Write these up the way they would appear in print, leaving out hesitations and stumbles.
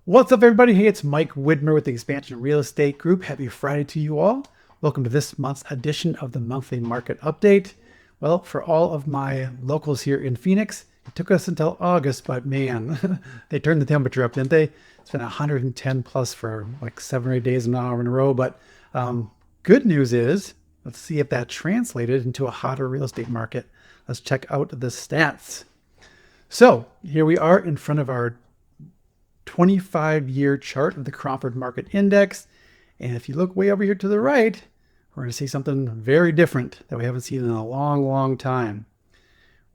What's up, everybody? Hey, it's Mike Widmer with the Expansion Real Estate Group. Happy Friday to you all. Welcome to this month's edition of the monthly market update. Well, for all of my locals here in Phoenix, it took us until August, but man, they turned the temperature up, didn't they? It's been 110 plus for like 7 or 8 days now in a row. But good news is, let's see if that translated into a hotter real estate market. Let's check out the stats. So here we are in front of our 25-year chart of the Cromford Market Index. And if you look way over here to the right, we're going to see something very different that we haven't seen in a long, long time.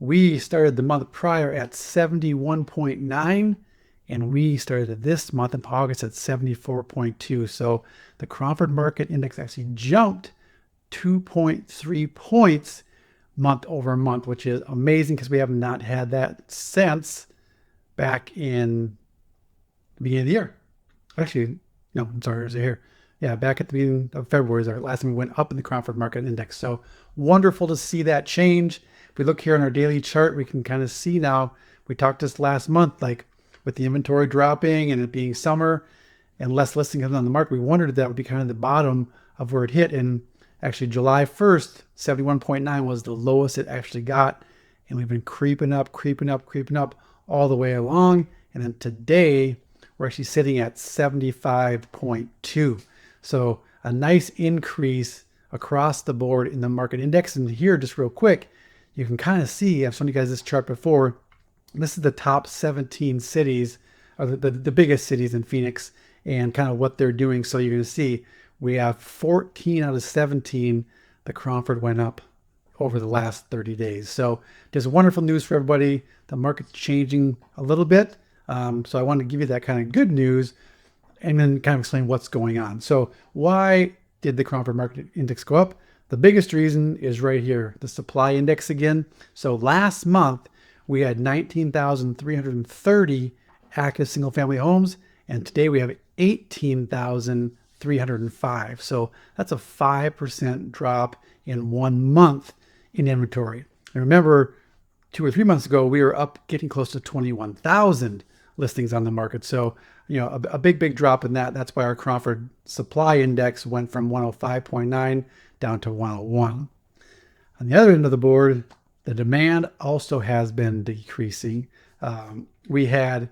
We started the month prior at 71.9, and we started this month in August at 74.2. So the Cromford Market Index actually jumped 2.3 points month over month, which is amazing because we have not had that since back in the beginning of the year. Actually, no, I'm sorry, it was here. Yeah, back at the beginning of February is our last time we went up in the Cromford Market Index. So wonderful to see that change. If we look here on our daily chart, we can kind of see now, we talked this last month, like with the inventory dropping and it being summer and less listings on the market, we wondered if that would be kind of the bottom of where it hit. And actually July 1st, 71.9 was the lowest it actually got. And we've been creeping up all the way along. And then today, we're actually sitting at 75.2. So a nice increase across the board in the market index. And here, just real quick, you can kind of see, I've shown you guys this chart before. This is the top 17 cities, or the biggest cities in Phoenix, and kind of what they're doing. So you're going to see we have 14 out of 17 that Cromford went up over the last 30 days. So just wonderful news for everybody. The market's changing a little bit. So I wanted to give you that kind of good news and then kind of explain what's going on. So why did the Cromford Market Index go up? The biggest reason is right here, the supply index again. So last month, we had 19,330 active single family homes, and today we have 18,305. So that's a 5% drop in 1 month in inventory. And remember, 2 or 3 months ago, we were up getting close to 21,000 listings on the market. So, a big drop in that. That's why our Cromford supply index went from 105.9 down to 101. On the other end of the board, the demand also has been decreasing. We had,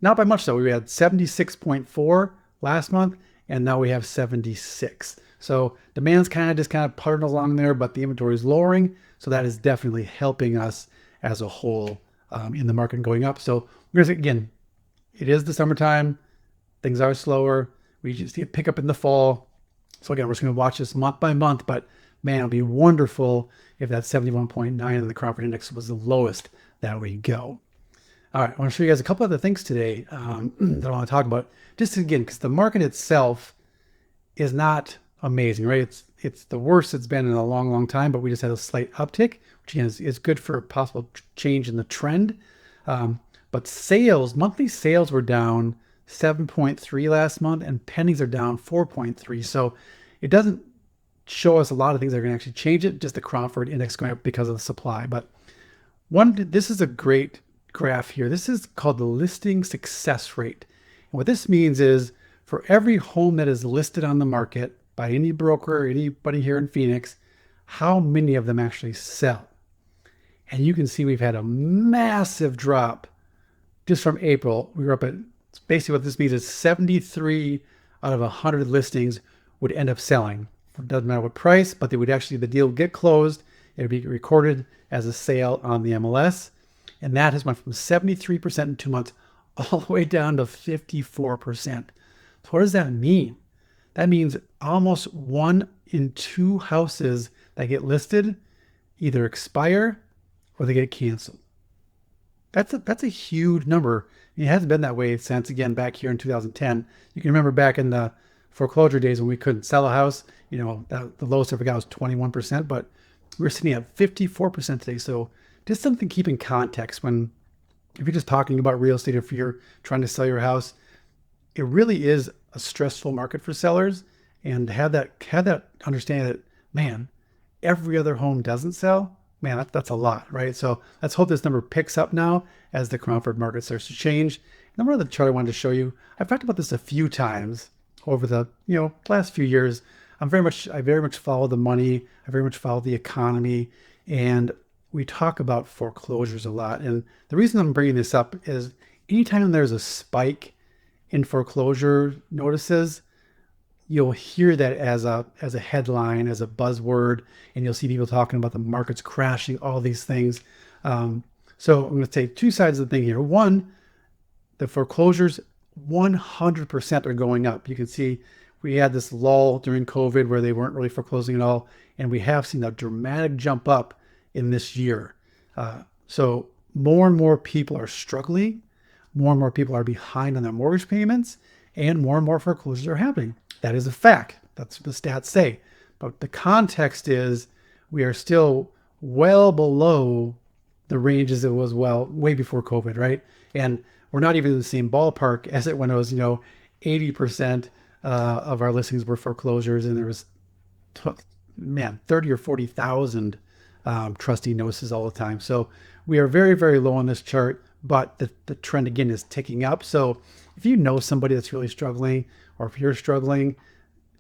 not by much though, we had 76.4 last month, and now we have 76. So demand's kind of putting along there, but the inventory is lowering. So that is definitely helping us as a whole in the market going up. So we're going to, again, it is the summertime. Things are slower. We just see a pickup in the fall. So again, we're just going to watch this month by month, but man, it'll be wonderful if that 71.9 in the Cromford Index was the lowest that we go. All right, I want to show you guys a couple other things today that I want to talk about. Just again, because the market itself is not amazing, right? It's the worst it's been in a long time, but we just had a slight uptick, which again is good for a possible change in the trend. But monthly sales were down 7.3 last month, and pendings are down 4.3. So it doesn't show us a lot of things that are going to actually change it, just the Cromford Index going up because of the supply. But this is a great graph here. This is called the listing success rate. And what this means is for every home that is listed on the market by any broker or anybody here in Phoenix, how many of them actually sell. And you can see we've had a massive drop just from April. We were up at, basically what this means is 73 out of 100 listings would end up selling. It doesn't matter what price, but the deal would get closed. It would be recorded as a sale on the MLS. And that has went from 73% in 2 months all the way down to 54%. So what does that mean? That means almost 1 in 2 houses that get listed either expire or they get canceled. That's a huge number. It hasn't been that way since, again, back here in 2010. You can remember back in the foreclosure days when we couldn't sell a house, the lowest I ever got was 21%, but we're sitting at 54% today. So just something to keep in context if you're just talking about real estate, if you're trying to sell your house, it really is a stressful market for sellers. And have that understanding that, man, every other home doesn't sell. Man, that's a lot, right? So let's hope this number picks up now as the Cromford market starts to change. Number one, the chart I wanted to show you, I've talked about this a few times over the last few years. I very much follow the money. I very much follow the economy, and we talk about foreclosures a lot. And the reason I'm bringing this up is anytime there's a spike in foreclosure notices, you'll hear that as a headline, as a buzzword, and you'll see people talking about the markets crashing, all these things. So I'm going to say two sides of the thing here. One, the foreclosures 100% are going up. You can see we had this lull during COVID where they weren't really foreclosing at all, and we have seen a dramatic jump up in this year. So more and more people are struggling, more and more people are behind on their mortgage payments, and more foreclosures are happening. That is a fact. That's what the stats say. But the context is we are still well below the ranges it was way before COVID, right? And we're not even in the same ballpark as it when it was 80% of our listings were foreclosures, and there was 30 or 40,000 trustee notices all the time. So we are very, very low on this chart, but the trend again is ticking up. So if you know somebody that's really struggling, or if you're struggling,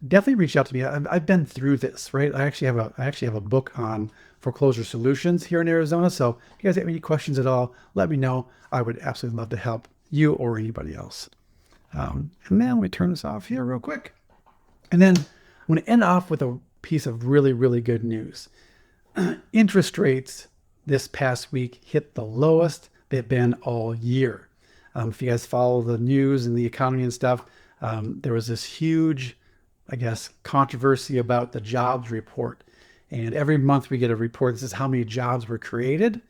definitely reach out to me. I've been through this, right? I actually have a book on foreclosure solutions here in Arizona. So if you guys have any questions at all, let me know. I would absolutely love to help you or anybody else. And then let me turn this off here real quick. And then I'm going to end off with a piece of really, really good news. Interest rates this past week hit the lowest they've been all year. If you guys follow the news and the economy and stuff, there was this huge, controversy about the jobs report. And every month we get a report. This is how many jobs were created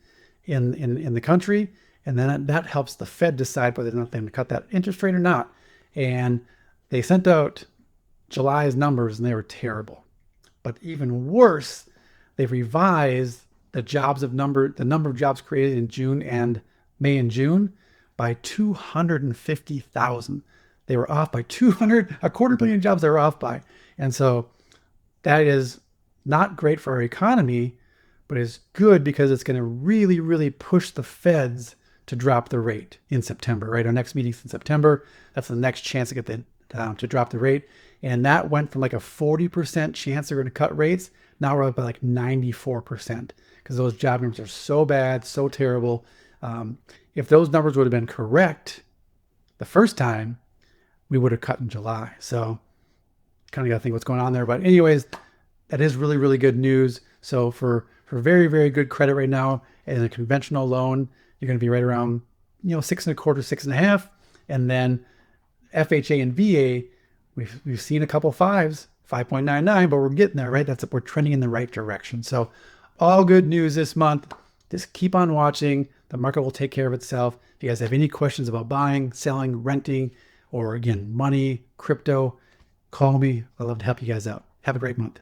in the country. And then that helps the Fed decide whether or not they're going to cut that interest rate or not. And they sent out July's numbers, and they were terrible. But even worse, they've revised the number of jobs created in June and May and June by 250,000. They were off by a quarter billion jobs they were off by. And so that is not great for our economy, but it's good because it's going to really, really push the Feds to drop the rate in September, right? Our next meeting's in September. That's the next chance to get to drop the rate. And that went from like a 40% chance they're going to cut rates. Now we're up by like 94% because those job numbers are so bad, so terrible. If those numbers would have been correct the first time, we would have cut in July. So kind of got to think what's going on there. But anyways, that is really, really good news. So for very, very good credit right now, and a conventional loan, you're going to be right around 6.25, 6.5. And then FHA and VA, we've seen a couple fives, 5.99, but we're getting there, right? We're trending in the right direction. So all good news this month. Just keep on watching. The market will take care of itself. If you guys have any questions about buying, selling, renting, or again, money, crypto, call me. I'd love to help you guys out. Have a great month.